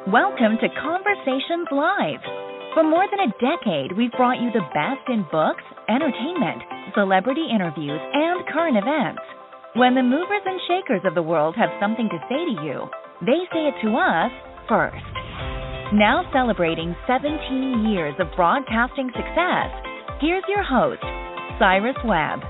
Welcome to Conversations Live. For more than a decade, we've brought you the best in books, entertainment, celebrity interviews, and current events. When the movers and shakers of the world have something to say to you, they say it to us first. Now celebrating 17 years of broadcasting success, here's your host, Cyrus Webb.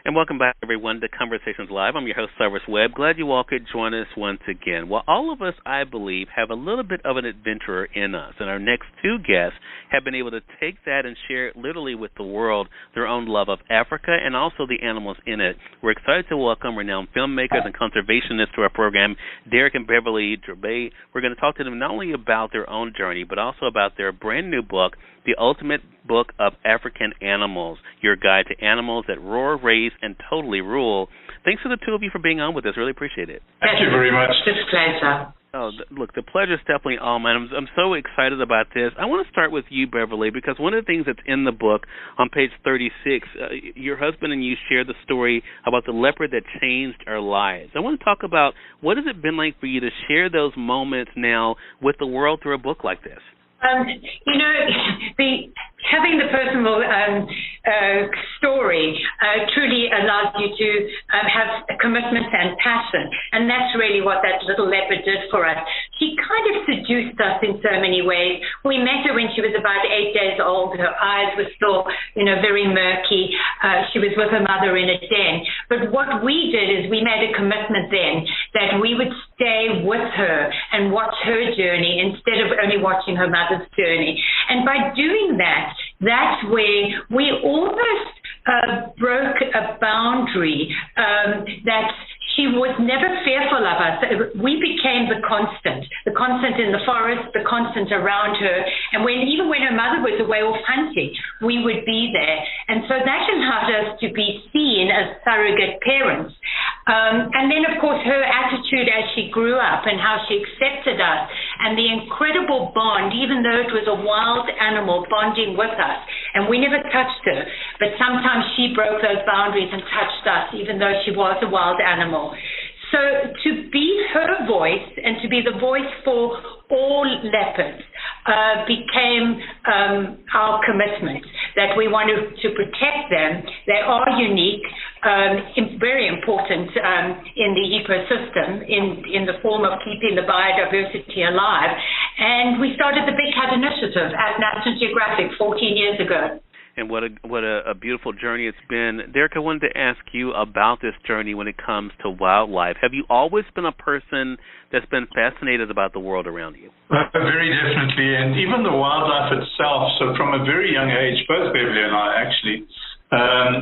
And welcome back, everyone, to Conversations Live. I'm your host, Cyrus Webb. Glad you all could join us once again. Well, all of us, I believe, have a little bit of an adventurer in us, and our next two guests have been able to take that and share it literally with the world, their own love of Africa and also the animals in it. We're excited to welcome renowned filmmakers and conservationists to our program, Dereck and Beverly Joubert. We're going to talk to them not only about their own journey, but also about their brand new book, The Ultimate Book of African Animals, your guide to animals that roar, raise, and totally rule. Thanks to the two of you for being on with us. Really appreciate it. Thank you very much. It's a pleasure. Oh, look, the pleasure's definitely all mine. I'm so excited about this. I want to start with you, Beverly, because one of the things that's in the book on page 36, your husband and you share the story about the leopard that changed our lives. I want to talk about what has it been like for you to share those moments now with the world through a book like this? Having the personal story truly allows you to have a commitment and passion, and that's really what that little leopard did for us. She kind of seduced us in so many ways. We met her when she was about 8 days old. Her eyes were still, very murky. She was with her mother in a den. But what we did is we made a commitment then that we would stay with her and watch her journey instead of only watching her mother's journey. And by doing that, that's where we almost broke a boundary that she was never fearful of us. We became the constant in the forest, the constant around her. And even when her mother was away off hunting, we would be there. And so that allowed us to be seen as surrogate parents. And then, of course, her attitude as she grew up and how she accepted us and the incredible bond, even though it was a wild animal bonding with us. And we never touched her, but sometimes she broke those boundaries and touched us, even though she was a wild animal. So to be her voice and to be the voice for all leopards became our commitment, that we wanted to protect them. They are unique, very important in the ecosystem, in the form of keeping the biodiversity alive. And we started the Big Cat Initiative at National Geographic 14 years ago. And what a beautiful journey it's been. Dereck, I wanted to ask you about this journey when it comes to wildlife. Have you always been a person that's been fascinated about the world around you? Very definitely, and even the wildlife itself. So from a very young age, both Beverly and I actually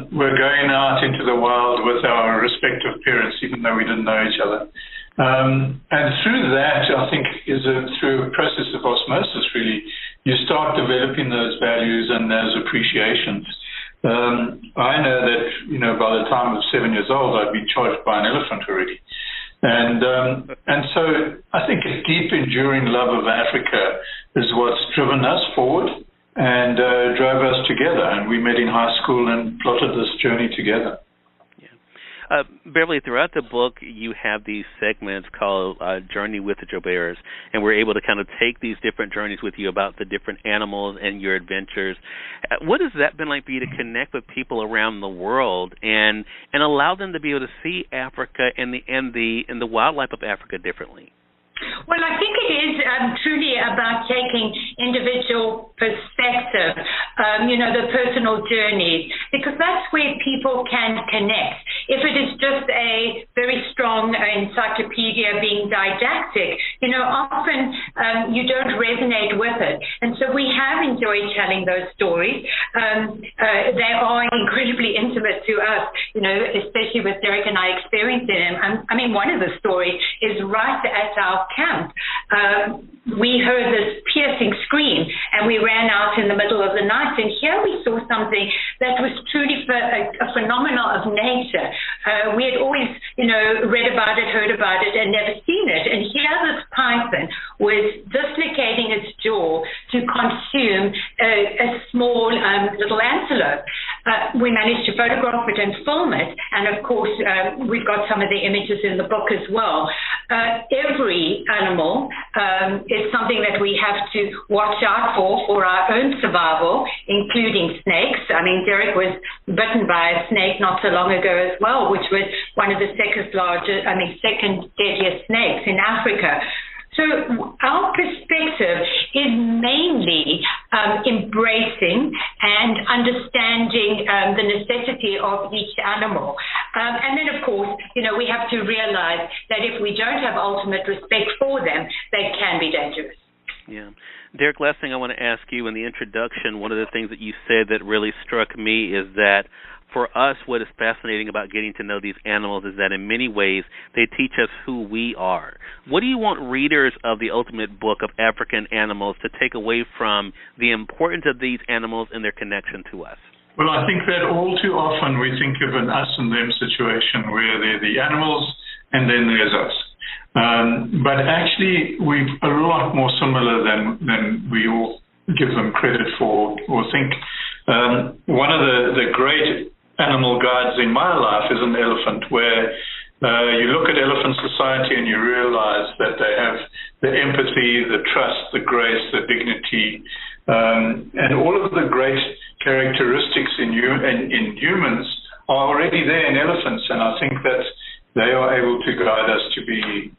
were going out into the wild with our respective parents, even though we didn't know each other. And through that, I think, through a process of osmosis, really, you start developing those values and those appreciations. I know that, by the time I was 7 years old, I'd been charged by an elephant already. And so I think a deep, enduring love of Africa is what's driven us forward and drove us together. And we met in high school and plotted this journey together. Beverly, throughout the book, you have these segments called Journey with the Jouberts, and we're able to kind of take these different journeys with you about the different animals and your adventures. What has that been like for you to connect with people around the world and allow them to be able to see Africa and the wildlife of Africa differently? Well, I think it is truly about taking individual perspective, the personal journeys, because that's where people can connect. If it is just a very strong encyclopedia being didactic, often you don't resonate with it. And so we have enjoyed telling those stories. They are incredibly intimate to us, especially with Dereck and I experiencing them. I mean, one of the stories is right at our camp. We heard this piercing scream, and we ran out in the middle of the night, and here we saw something that was truly a phenomenon of nature. We had always, read about it, heard about it, and never seen it. And here this python was dislocating its jaw to consume a small little antelope. We managed to photograph it and film it, and of course, we've got some of the images in the book as well. every animal is something that we have to watch out for our own survival, including snakes. I mean, Dereck was bitten by a snake not so long ago as well, which was one of the second deadliest snakes in Africa. So our perspective is mainly embracing and understanding the necessity of each animal. And then, of course, we have to realize that if we don't have ultimate respect for them, they can be dangerous. Yeah. Dereck, last thing I want to ask you in the introduction, one of the things that you said that really struck me is that for us, what is fascinating about getting to know these animals is that in many ways they teach us who we are. What do you want readers of the ultimate book of African animals to take away from the importance of these animals and their connection to us? Well, I think that all too often we think of an us and them situation where they're the animals and then there's us. But actually, we're a lot more similar than we all give them credit for or think. One of the great animal guides in my life is an elephant, where you look at elephant society and you realize that they have the empathy, the trust, the grace, the dignity, and all of the great characteristics in humans are already there in elephants, and I think that they are able to guide us to be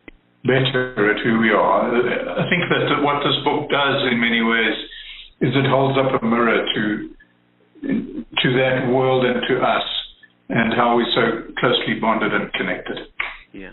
better at who we are. I think that what this book does in many ways is it holds up a mirror to that world and to us and how we're so closely bonded and connected. Yeah.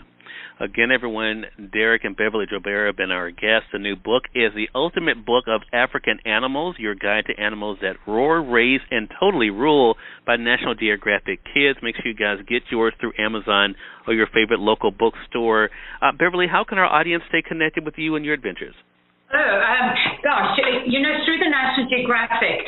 Again, everyone, Dereck and Beverly Joubert have been our guests. The new book is The Ultimate Book of African Animals, Your Guide to Animals That Roar, Raise, and Totally Rule by National Geographic Kids. Make sure you guys get yours through Amazon or your favorite local bookstore. Beverly, how can our audience stay connected with you and your adventures? Through the National Geographic,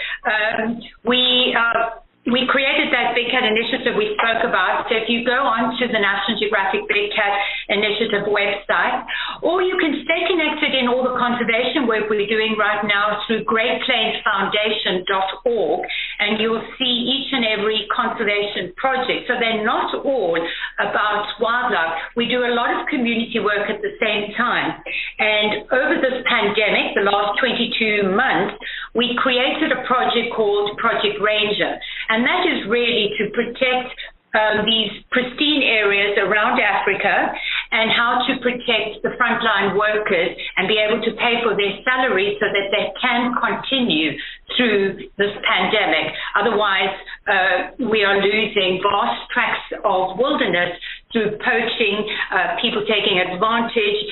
we created that Big Cat Initiative we spoke about. So if you go on to the National Geographic Big Cat Initiative website, or you can stay connected in all the conservation work we're doing right now through GreatPlainsFoundation.org, and you'll see each and every conservation project. So they're not all about wildlife. We do a lot of community work at the same time. And over this pandemic, the last 22 months, we created a project called Project Ranger. And that is really to protect these pristine areas around Africa and how to protect the frontline workers and be able to pay for their salaries so that they can continue through this pandemic. Otherwise, we are losing vast tracts of wilderness through poaching, people taking advantage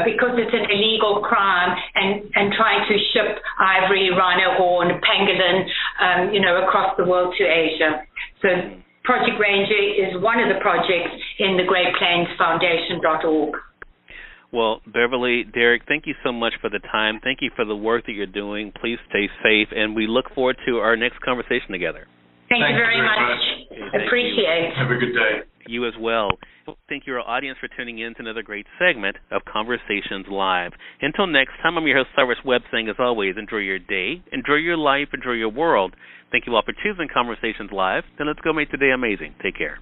because it's an illegal crime, and trying to ship ivory, rhino horn, pangolin, across the world to Asia. So Project Ranger is one of the projects in the GreatPlainsFoundation.org. Well, Beverly, Dereck, thank you so much for the time. Thank you for the work that you're doing. Please stay safe, and we look forward to our next conversation together. Thank you very much. Appreciate it. Have a good day. You as well. Thank you, our audience, for tuning in to another great segment of Conversations Live. Until next time, I'm your host, Cyrus Webb, saying, as always, enjoy your day, enjoy your life, enjoy your world. Thank you all for choosing Conversations Live. Then let's go make today amazing. Take care.